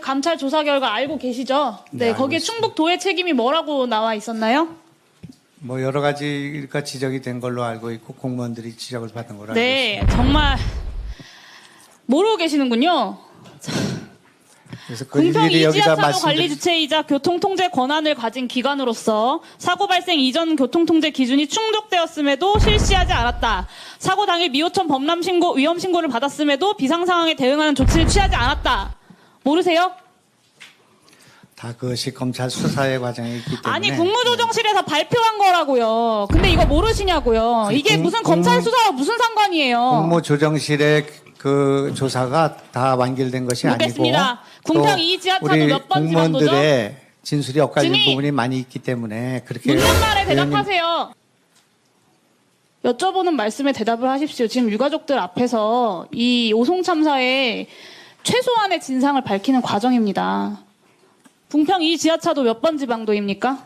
감찰 조사 결과 알고 계시죠? 네, 네, 알고 거기에 있습니다. 충북도의 책임이 뭐라고 나와 있었나요? 뭐 여러 가지가 지적이 된 걸로 알고 있고 공무원들이 지적을 받은 걸로 알고 네, 있습니다. 정말 모르고 계시는군요. 그래서 그 공평 일일이 여기다 이지하차도 관리 말씀드릴 주체이자 교통통제 권한을 가진 기관으로서 사고 발생 이전 교통통제 기준이 충족되었음에도 실시하지 않았다. 사고 당일 미호천 범람 신고, 위험 신고를 받았음에도 비상 상황에 대응하는 조치를 취하지 않았다. 모르세요? 다 그것이 검찰 수사의 과정이 있기 때문에 아니 국무조정실에서 발표한 거라고요. 근데 이거 모르시냐고요. 그 이게 무슨 검찰 수사와 무슨 상관이에요? 국무조정실의 그 조사가 다 완결된 것이 묻겠습니다. 아니고 궁평 또 이지하차도 우리 몇 번 지방도죠? 공무원들의 진술이 엇갈린 증인! 부분이 많이 있기 때문에 그렇게 묻는 말에 의원님- 대답하세요. 여쭤보는 말씀에 대답을 하십시오. 지금 유가족들 앞에서 이 오송 참사의 최소한의 진상을 밝히는 과정입니다. 궁평 이 지하차도 몇 번 지방도입니까?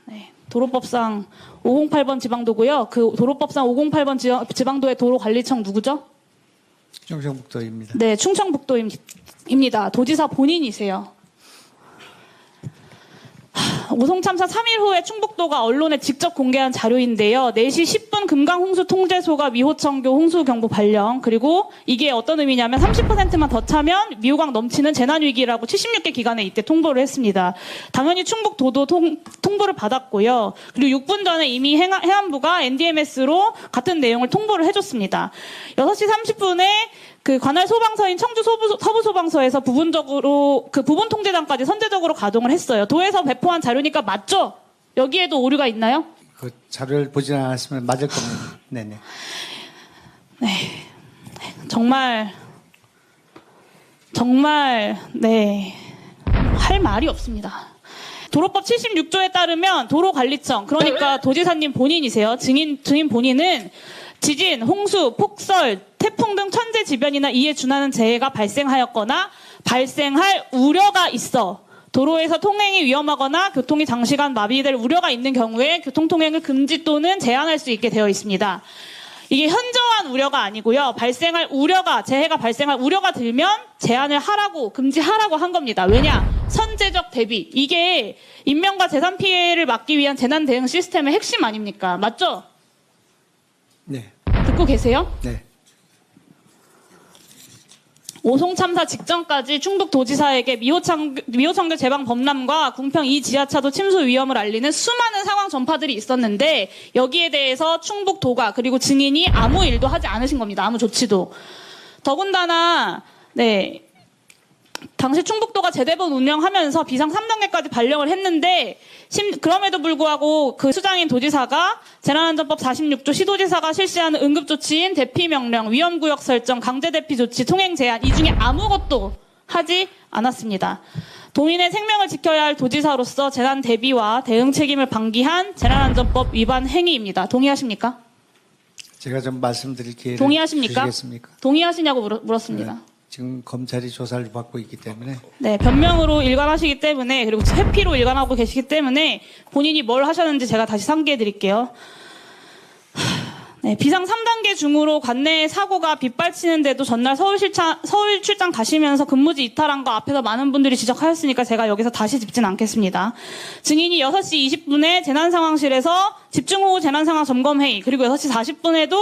네, 도로법상 508번 지방도고요. 그 도로법상 508번 지방도의 도로관리청 누구죠? 충청북도입니다. 네, 충청북도입니다. 도지사 본인이세요. 오송 참사 3일 후에 충북도가 언론에 직접 공개한 자료인데요. 4시 10분 금강홍수 통제소가 미호청교 홍수경보 발령. 그리고 이게 어떤 의미냐면 30%만 더 차면 미호강 넘치는 재난위기라고 76개 기관에 이때 통보를 했습니다. 당연히 충북도도 통보를 받았고요. 그리고 6분 전에 이미 해안부가 NDMS로 같은 내용을 통보를 해줬습니다. 6시 30분에 그 관할 소방서인 청주 서부소방서에서 부분적으로 그 부분 통제단까지 선제적으로 가동을 했어요. 도에서 배포한 자료니까 맞죠? 여기에도 오류가 있나요? 그 자료를 보지 않았으면 맞을 겁니다. 네네. 정말 네, 할 말이 없습니다. 도로법 76조에 따르면 도로관리청, 그러니까 도지사님 본인이세요. 증인 본인은 지진, 홍수, 폭설, 태풍 등 천재지변이나 이에 준하는 재해가 발생하였거나 발생할 우려가 있어 도로에서 통행이 위험하거나 교통이 장시간 마비될 우려가 있는 경우에 교통통행을 금지 또는 제한할 수 있게 되어 있습니다. 이게 현저한 우려가 아니고요. 재해가 발생할 우려가 들면 제한을 하라고, 금지하라고 한 겁니다. 왜냐? 선제적 대비. 이게 인명과 재산 피해를 막기 위한 재난 대응 시스템의 핵심 아닙니까? 맞죠? 네. 듣고 계세요? 네. 오송 참사 직전까지 충북도지사에게 미호청교 제방 범람과 궁평 이 지하차도 침수 위험을 알리는 수많은 상황 전파들이 있었는데 여기에 대해서 충북도가 그리고 증인이 아무 일도 하지 않으신 겁니다. 아무 조치도. 더군다나 네. 당시 충북도가 재대본 운영하면서 비상 3단계까지 발령을 했는데 그럼에도 불구하고 그 수장인 도지사가 재난안전법 46조 시도지사가 실시하는 응급조치인 대피명령, 위험구역 설정, 강제대피 조치, 통행 제한 이 중에 아무것도 하지 않았습니다. 도민의 생명을 지켜야 할 도지사로서 재난 대비와 대응 책임을 방기한 재난안전법 위반 행위입니다. 동의하십니까? 제가 좀 말씀드릴 기회를 동의하십니까? 주시겠습니까? 동의하시냐고 물었습니다. 네. 지금 검찰이 조사를 받고 있기 때문에 네, 변명으로 일관하시기 때문에 그리고 회피로 일관하고 계시기 때문에 본인이 뭘 하셨는지 제가 다시 상기해 드릴게요. 네, 비상 3단계 중으로 관내에 사고가 빗발치는데도 전날 서울 출장 가시면서 근무지 이탈한 거 앞에서 많은 분들이 지적하셨으니까 제가 여기서 다시 짚진 않겠습니다. 증인이 6시 20분에 재난상황실에서 집중호우 재난상황 점검회의 그리고 6시 40분에도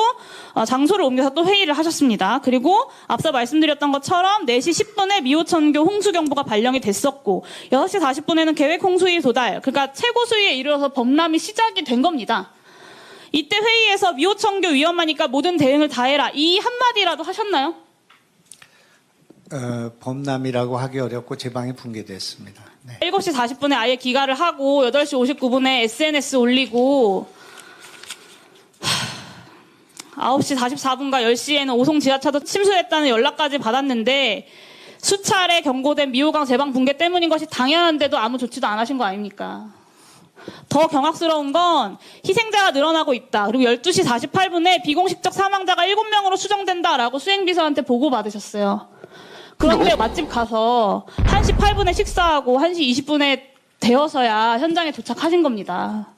장소를 옮겨서 또 회의를 하셨습니다. 그리고 앞서 말씀드렸던 것처럼 4시 10분에 미호천교 홍수경보가 발령이 됐었고 6시 40분에는 계획 홍수위 도달 그러니까 최고 수위에 이르러서 범람이 시작이 된 겁니다. 이때 회의에서 미호청교 위험하니까 모든 대응을 다 해라. 이 한마디라도 하셨나요? 범람이라고 하기 어렵고 제방이 붕괴됐습니다. 네. 7시 40분에 아예 기가를 하고 8시 59분에 SNS 올리고 9시 44분과 10시에는 오송 지하차도 침수했다는 연락까지 받았는데 수차례 경고된 미호강 제방 붕괴 때문인 것이 당연한데도 아무 조치도 안 하신 거 아닙니까? 더 경악스러운 건 희생자가 늘어나고 있다. 그리고 12시 48분에 비공식적 사망자가 7명으로 추정된다라고 수행비서한테 보고받으셨어요. 그런데 맛집 가서 1시 8분에 식사하고 1시 20분에 되어서야 현장에 도착하신 겁니다.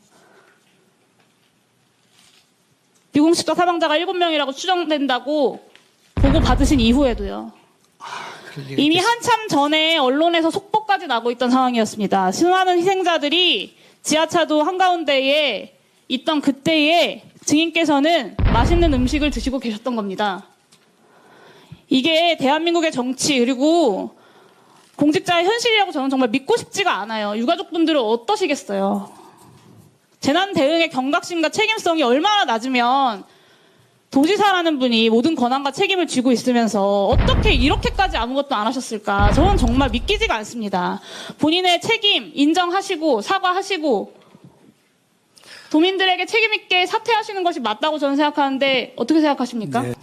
비공식적 사망자가 7명이라고 추정된다고 보고받으신 이후에도요. 그럴 리가 이미 있겠습니까? 한참 전에 언론에서 속보까지 나고 있던 상황이었습니다. 수많은 희생자들이 지하차도 한가운데에 있던 그때에 증인께서는 맛있는 음식을 드시고 계셨던 겁니다. 이게 대한민국의 정치 그리고 공직자의 현실이라고 저는 정말 믿고 싶지가 않아요. 유가족분들은 어떠시겠어요? 재난 대응의 경각심과 책임성이 얼마나 낮으면 도지사라는 분이 모든 권한과 책임을 쥐고 있으면서 어떻게 이렇게까지 아무것도 안 하셨을까? 저는 정말 믿기지가 않습니다. 본인의 책임 인정하시고 사과하시고 도민들에게 책임 있게 사퇴하시는 것이 맞다고 저는 생각하는데 어떻게 생각하십니까? 네,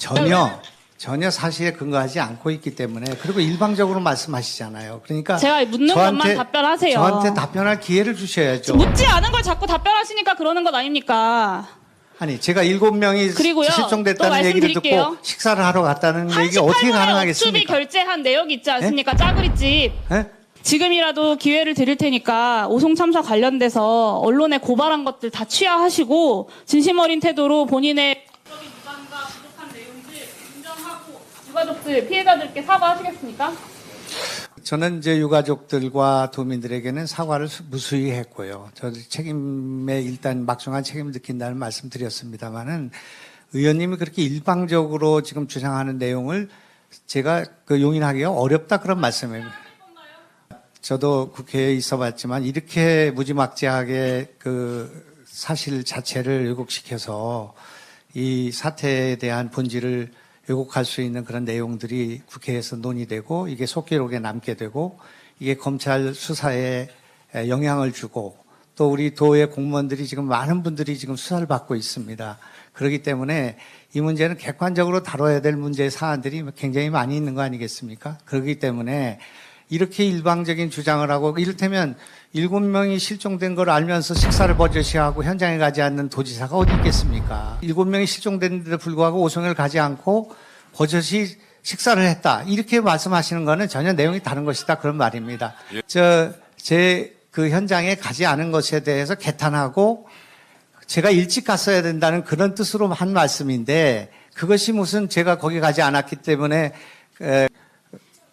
전혀 사실에 근거하지 않고 있기 때문에 그리고 일방적으로 말씀하시잖아요. 그러니까 제가 묻는 것만 답변하세요. 저한테 답변할 기회를 주셔야죠. 묻지 않은 걸 자꾸 답변하시니까 그러는 것 아닙니까? 아니 제가 7명이 그리고요, 또 실종됐다는 얘기를 듣고 말씀드릴게요. 식사를 하러 갔다는 얘기가 어떻게 38만원 업투비 가능하겠습니까? 결제한 내역이 있지 않습니까? 짜그리집. 예? 지금이라도 기회를 드릴 테니까 오송 참사 관련돼서 언론에 고발한 것들 다 취하하시고 진심 어린 태도로 본인의 법적인 위반과 부족한 내용들 인정하고 유가족들 피해자들께 사과하시겠습니까? 저는 이제 유가족들과 도민들에게는 사과를 무수히 했고요. 저도 책임에 일단 막중한 책임을 느낀다는 말씀 드렸습니다만은 의원님이 그렇게 일방적으로 지금 주장하는 내용을 제가 용인하기가 어렵다 그런 말씀입니다. 저도 국회에 있어 봤지만 이렇게 무지막지하게 그 사실 자체를 왜곡시켜서 이 사태에 대한 본질을 왜곡할 수 있는 그런 내용들이 국회에서 논의되고 이게 속기록에 남게 되고 이게 검찰 수사에 영향을 주고 또 우리 도의 공무원들이 지금 많은 분들이 지금 수사를 받고 있습니다. 그렇기 때문에 이 문제는 객관적으로 다뤄야 될 문제 사안들이 굉장히 많이 있는 거 아니겠습니까? 그렇기 때문에 이렇게 일방적인 주장을 하고 이를테면 7명이 실종된 걸 알면서 식사를 버젓이 하고 현장에 가지 않는 도지사가 어디 있겠습니까? 7명이 실종됐는데도 불구하고 오송을 가지 않고 버젓이 식사를 했다. 이렇게 말씀하시는 거는 전혀 내용이 다른 것이다. 그런 말입니다. 제 그 현장에 가지 않은 것에 대해서 개탄하고 제가 일찍 갔어야 된다는 그런 뜻으로 한 말씀인데 그것이 무슨 제가 거기 가지 않았기 때문에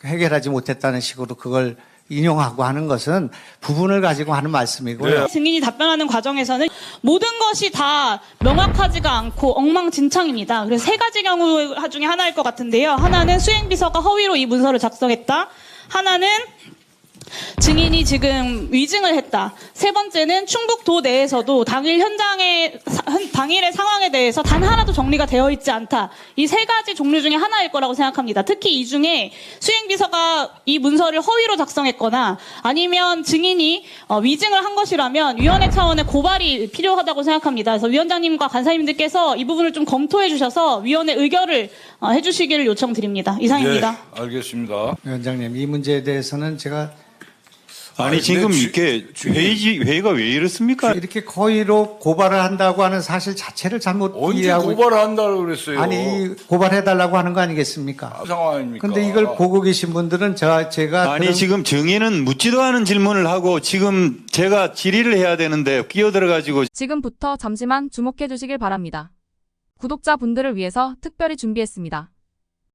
해결하지 못했다는 식으로 그걸 인용하고 하는 것은 부분을 가지고 하는 말씀이고요. 증인이 답변하는 과정에서는 모든 것이 다 명확하지가 않고 엉망진창입니다. 그래서 세 가지 경우 중에 하나일 것 같은데요. 하나는 수행비서가 허위로 이 문서를 작성했다. 하나는 증인이 지금 위증을 했다. 세 번째는 충북도 내에서도 당일의 상황에 대해서 단 하나도 정리가 되어 있지 않다. 이 세 가지 종류 중에 하나일 거라고 생각합니다. 특히 이 중에 수행비서가 이 문서를 허위로 작성했거나 아니면 증인이 위증을 한 것이라면 위원회 차원의 고발이 필요하다고 생각합니다. 그래서 위원장님과 간사님들께서 이 부분을 좀 검토해 주셔서 위원회 의결을 해주시기를 요청드립니다. 이상입니다. 예, 알겠습니다. 위원장님, 이 문제에 대해서는 제가 아니 지금 이렇게 회의가 왜 이렇습니까? 이렇게 거의로 고발을 한다고 하는 사실 자체를 잘못 언제 이해하고 고발을 한다고 그랬어요? 아니 고발해달라고 하는 거 아니겠습니까? 상황 아닙니까? 근데 이걸 보고 계신 분들은 제가 아니 지금 증인은 묻지도 않은 질문을 하고 지금 제가 질의를 해야 되는데 끼어들어가지고 지금부터 잠시만 주목해 주시길 바랍니다. 구독자분들을 위해서 특별히 준비했습니다.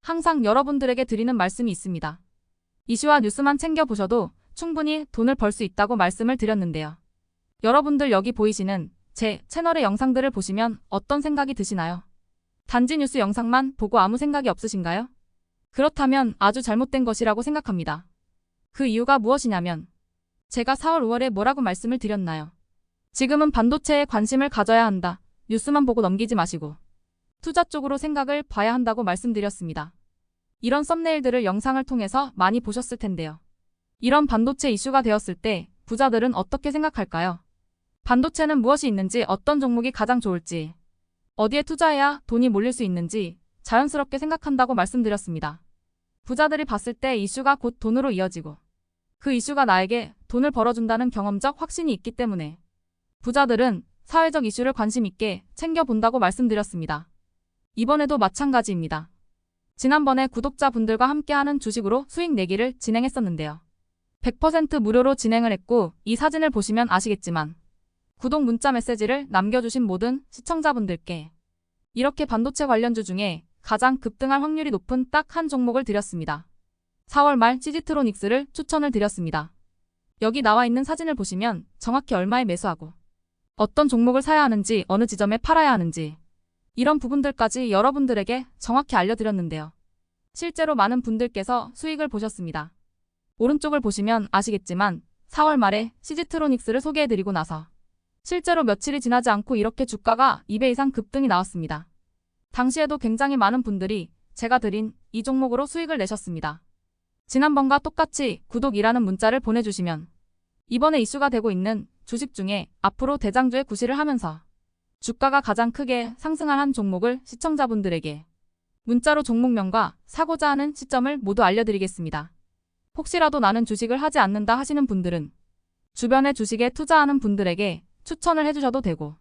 항상 여러분들에게 드리는 말씀이 있습니다. 이슈와 뉴스만 챙겨보셔도 충분히 돈을 벌 수 있다고 말씀을 드렸는데요. 여러분들 여기 보이시는 제 채널의 영상들을 보시면 어떤 생각이 드시나요? 단지 뉴스 영상만 보고 아무 생각이 없으신가요? 그렇다면 아주 잘못된 것이라고 생각합니다. 그 이유가 무엇이냐면 제가 4월 5월에 뭐라고 말씀을 드렸나요? 지금은 반도체에 관심을 가져야 한다. 뉴스만 보고 넘기지 마시고 투자 쪽으로 생각을 봐야 한다고 말씀드렸습니다. 이런 썸네일들을 영상을 통해서 많이 보셨을 텐데요. 이런 반도체 이슈가 되었을 때 부자들은 어떻게 생각할까요? 반도체는 무엇이 있는지 어떤 종목이 가장 좋을지 어디에 투자해야 돈이 몰릴 수 있는지 자연스럽게 생각한다고 말씀드렸습니다. 부자들이 봤을 때 이슈가 곧 돈으로 이어지고 그 이슈가 나에게 돈을 벌어준다는 경험적 확신이 있기 때문에 부자들은 사회적 이슈를 관심 있게 챙겨본다고 말씀드렸습니다. 이번에도 마찬가지입니다. 지난번에 구독자분들과 함께하는 주식으로 수익 내기를 진행했었는데요. 100% 무료로 진행을 했고 이 사진을 보시면 아시겠지만 구독 문자 메시지를 남겨주신 모든 시청자분들께 이렇게 반도체 관련주 중에 가장 급등할 확률이 높은 딱 한 종목을 드렸습니다. 4월 말 시지트로닉스를 추천을 드렸습니다. 여기 나와 있는 사진을 보시면 정확히 얼마에 매수하고 어떤 종목을 사야 하는지 어느 지점에 팔아야 하는지 이런 부분들까지 여러분들에게 정확히 알려드렸는데요. 실제로 많은 분들께서 수익을 보셨습니다. 오른쪽을 보시면 아시겠지만 4월 말에 시지트로닉스를 소개해드리고 나서 실제로 며칠이 지나지 않고 이렇게 주가가 2배 이상 급등이 나왔습니다. 당시에도 굉장히 많은 분들이 제가 드린 이 종목으로 수익을 내셨습니다. 지난번과 똑같이 구독이라는 문자를 보내주시면 이번에 이슈가 되고 있는 주식 중에 앞으로 대장주의 구실을 하면서 주가가 가장 크게 상승한 한 종목을 시청자분들에게 문자로 종목명과 사고자 하는 시점을 모두 알려드리겠습니다. 혹시라도 나는 주식을 하지 않는다 하시는 분들은 주변에 주식에 투자하는 분들에게 추천을 해주셔도 되고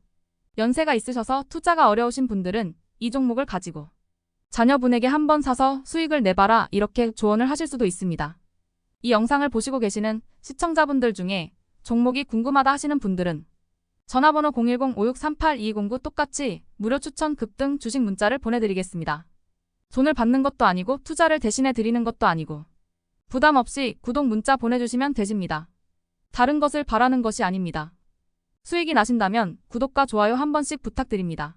연세가 있으셔서 투자가 어려우신 분들은 이 종목을 가지고 자녀분에게 한번 사서 수익을 내봐라 이렇게 조언을 하실 수도 있습니다. 이 영상을 보시고 계시는 시청자분들 중에 종목이 궁금하다 하시는 분들은 전화번호 010-5638-2209 똑같이 무료 추천 급등 주식 문자를 보내드리겠습니다. 돈을 받는 것도 아니고 투자를 대신해 드리는 것도 아니고 부담 없이 구독 문자 보내주시면 되십니다. 다른 것을 바라는 것이 아닙니다. 수익이 나신다면 구독과 좋아요 한 번씩 부탁드립니다.